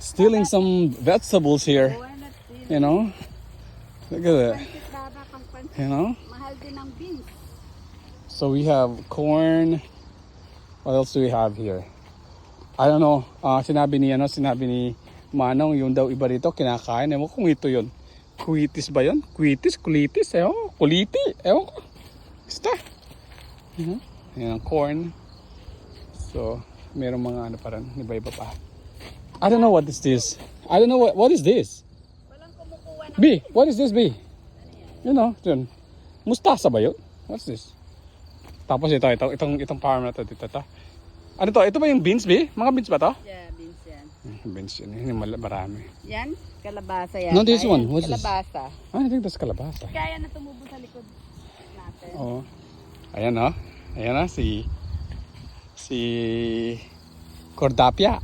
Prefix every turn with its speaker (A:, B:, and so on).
A: stealing some vegetables here.
B: Why not steal?
A: You know? Look at that.
B: Pansit baba, pang pansit.
A: You know?
B: Mahal din ang beans.
A: So we have corn. What else do we have here? I don't know. Sinabi ni Manong, yung daw iba rito kinakain. Ewan ko kung ito yun. Kuitis ba yun? Kulitis. Ewan ko. Kuliti. Ewan ko. Basta. Ayan ang corn. So, merong mga ano pa rin. Iba-iba pa. I don't know what is this. I don't know what is this.
B: Walang kumukuha ng
A: B, what is this B? You know, yun. Mustasa ba yun? What's this? Tapos itong farm na to dito to. Ano to? Ito ba yung beans B? Mga beans ba to?
B: Yeah, beans yan.
A: Beans yun. Yung marami.
B: Yan, kalabasa yan.
A: No, this one. What's this?
B: Kalabasa.
A: I think that's kalabasa.
B: Kaya na tumubo sa likod natin.
A: Oo. Ayan o. Ayan o. Si Cordapia.